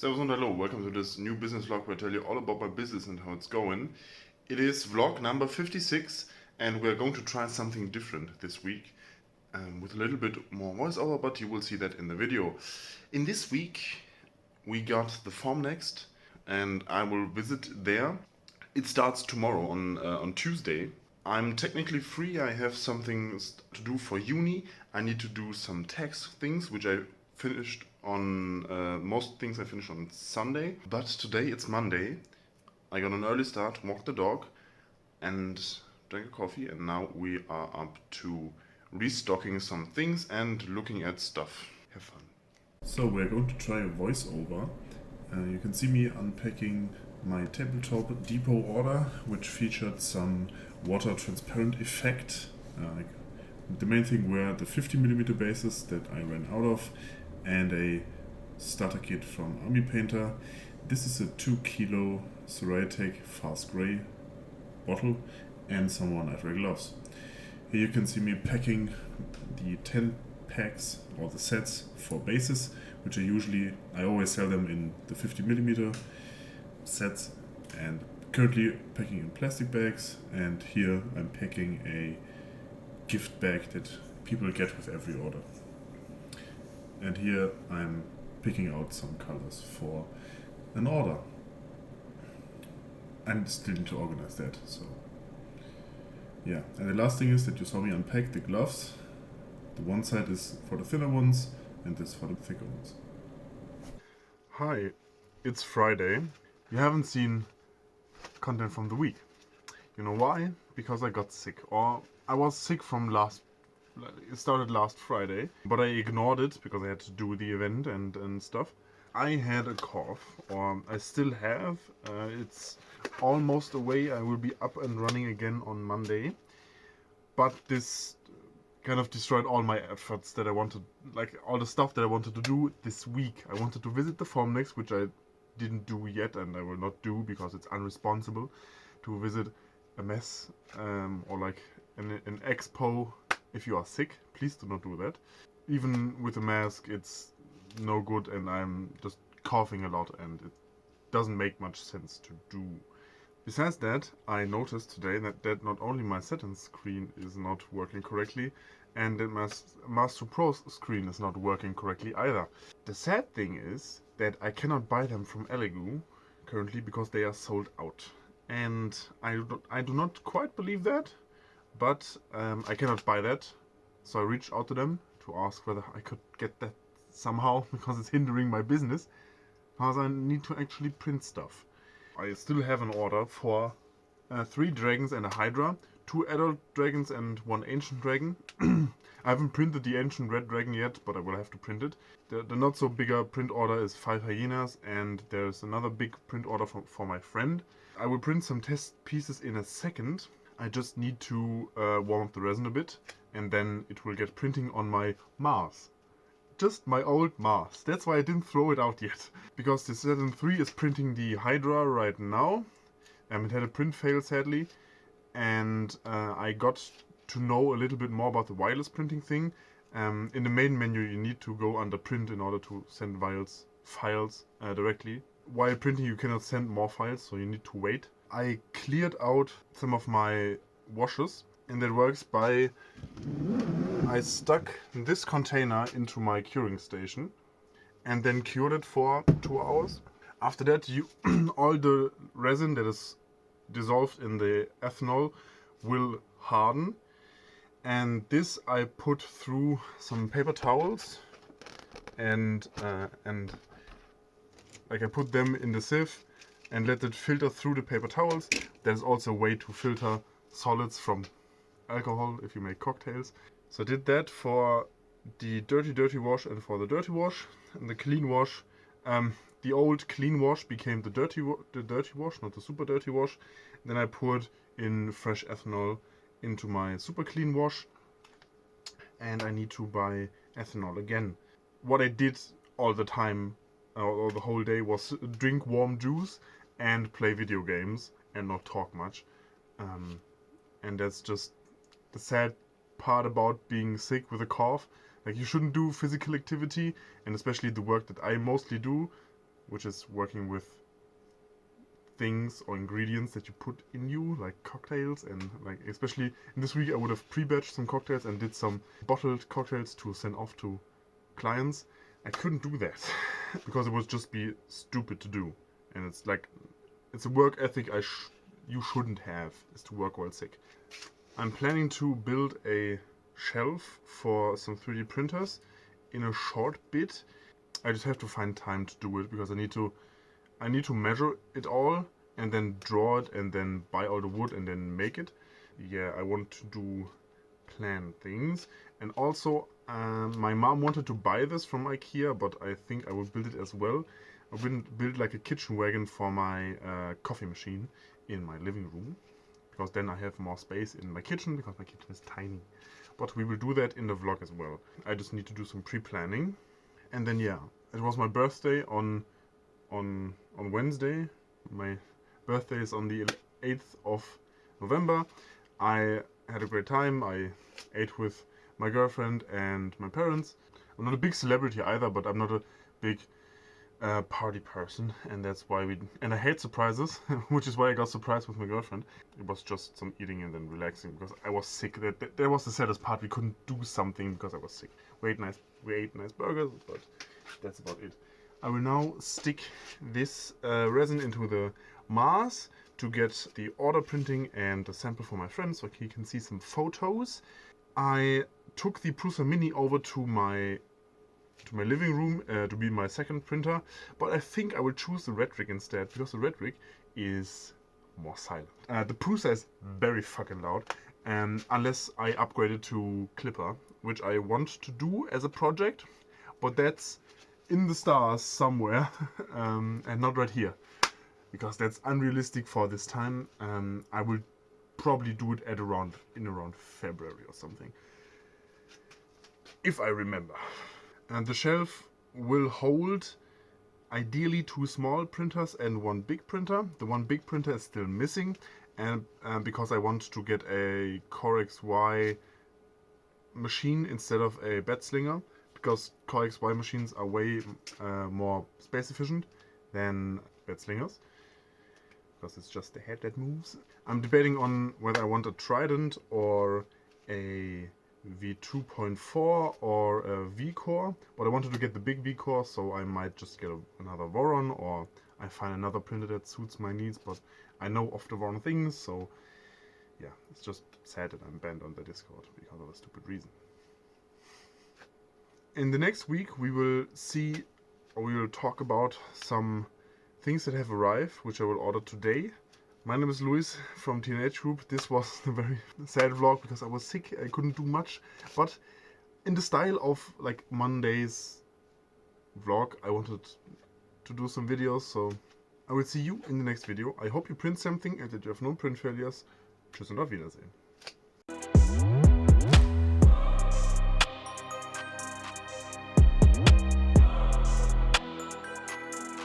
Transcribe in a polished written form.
Servus und hello, welcome to this new business vlog where I tell you all about my business and how it's going. It is vlog number 56 and we're going to try something different this week with a little bit more voiceover, but you will see that in the video. In this week we got the Formnext and I will visit there. It starts tomorrow on Tuesday. I'm technically free, I have something to do for uni. I need to do some tax things, which I finished on, most things I finished on Sunday. But today it's Monday. I got an early start, walked the dog, and drank a coffee, and now we are up to restocking some things and looking at stuff. Have fun. So we're going to try a voiceover. You can see me unpacking my tabletop depot order, which featured some water transparent effect. The main thing were the 50mm bases that I ran out of and a starter kit from Army Painter. This is a 2 kilo Ceramic fast gray bottle and some one-night ray gloves. Here you can see me packing the 10 packs or the sets for bases, which I always sell them in the 50mm sets, and currently packing in plastic bags, and here I'm packing a gift bag that people get with every order. And here I'm picking out some colors for an order. I still need to organize that, so yeah. And the last thing is that you saw me unpack the gloves. The one side is for the thinner ones and this for the thicker ones. Hi, it's Friday. You haven't seen content from the week. You know why? Because I got sick, or I was sick from it started last Friday, but I ignored it because I had to do the event and stuff. I had a cough, or I still have. It's almost away. I will be up and running again on Monday. But this kind of destroyed all my efforts that I wanted, like all the stuff that I wanted to do this week. I wanted to visit the Formnext, which I didn't do yet and I will not do because it's unresponsible to visit a mess or like an expo. If you are sick, please do not do that. Even with a mask, it's no good and I'm just coughing a lot and it doesn't make much sense to do. Besides that, I noticed today that not only my settings screen is not working correctly and that my Master Pro screen is not working correctly either. The sad thing is that I cannot buy them from Elegoo currently because they are sold out. And I do not quite believe that, but I cannot buy that. So I reached out to them to ask whether I could get that somehow because it's hindering my business, because I need to actually print stuff. I still have an order for 3 dragons and a hydra, 2 adult dragons and 1 ancient dragon. I haven't printed the ancient red dragon yet, but I will have to print it. The not so bigger print order is 5 hyenas, and there's another big print order for my friend. I will print some test pieces in a second. I just need to warm up the resin a bit, and then it will get printing on my Mars. Just my old Mars. That's why I didn't throw it out yet. Because the Saturn 3 is printing the Hydra right now. It had a print fail sadly. And I got to know a little bit more about the wireless printing thing. In the main menu you need to go under print in order to send files directly. While printing you cannot send more files, so you need to wait. I cleared out some of my washes. And that works by, I stuck this container into my curing station and then cured it for 2 hours. After that, all the resin that is dissolved in the ethanol will harden. And this I put through some paper towels and like I put them in the sieve and let it filter through the paper towels. There's also a way to filter solids from alcohol if you make cocktails. So I did that for the dirty wash and for the dirty wash. And the clean wash, the old clean wash became the dirty wash, not the super dirty wash. Then I poured in fresh ethanol into my super clean wash, and I need to buy ethanol again. What I did all the time, or the whole day, was drink warm juice and play video games and not talk much. And that's just the sad part about being sick with a cough. Like, you shouldn't do physical activity, and especially the work that I mostly do, which is working with things or ingredients that you put in you, like cocktails, and like especially in this week I would have pre-batched some cocktails and did some bottled cocktails to send off to clients. I couldn't do that because it would just be stupid to do, and it's like, it's a work ethic you shouldn't have, is to work while sick. I'm planning to build a shelf for some 3D printers in a short bit. I just have to find time to do it because I need to measure it all and then draw it and then buy all the wood and then make it. Yeah, I want to do plan things. And also my mom wanted to buy this from IKEA, but I think I will build it as well. I will build like a kitchen wagon for my coffee machine in my living room, because then I have more space in my kitchen, because my kitchen is tiny. But we will do that in the vlog as well. I just need to do some pre-planning. And then yeah, it was my birthday on Wednesday. My birthday is on the 8th of November. I had a great time. I ate with my girlfriend and my parents. I'm not a big celebrity either, but I'm not a big party person, and that's why and I hate surprises, which is why I got surprised with my girlfriend. It was just some eating and then relaxing because I was sick. That was the saddest part. We couldn't do something because I was sick. We ate nice burgers, but that's about it. I will now stick this resin into the mass to get the order printing and the sample for my friend so he can see some photos. I took the Prusa Mini over to my living room to be my second printer, but I think I will choose the Rhetoric instead, because the Rhetoric is more silent. The Prusa is very fucking loud, unless I upgrade it to Clipper, which I want to do as a project, but that's in the stars somewhere, and not right here, because that's unrealistic for this time. I will probably do it around February or something, if I remember. And the shelf will hold ideally 2 small printers and 1 big printer. The 1 big printer is still missing, and because I want to get a Core XY machine instead of a bed slinger, because Core XY machines are way more space efficient than bed slingers, because it's just the head that moves. I'm debating on whether I want a Trident or a V2.4 or a V-Core, but I wanted to get the big V-Core, so I might just get another Voron, or I find another printer that suits my needs, but I know of the wrong things, so yeah, it's just sad that I'm banned on the Discord because of a stupid reason. In the next week we will talk about some things that have arrived, which I will order today. My name is Luis from TNH Group. This was a very sad vlog because I was sick. I couldn't do much, but in the style of like Monday's vlog, I wanted to do some videos, so I will see you in the next video. I hope you print something and that you have no print failures. Tschüss und auf Wiedersehen.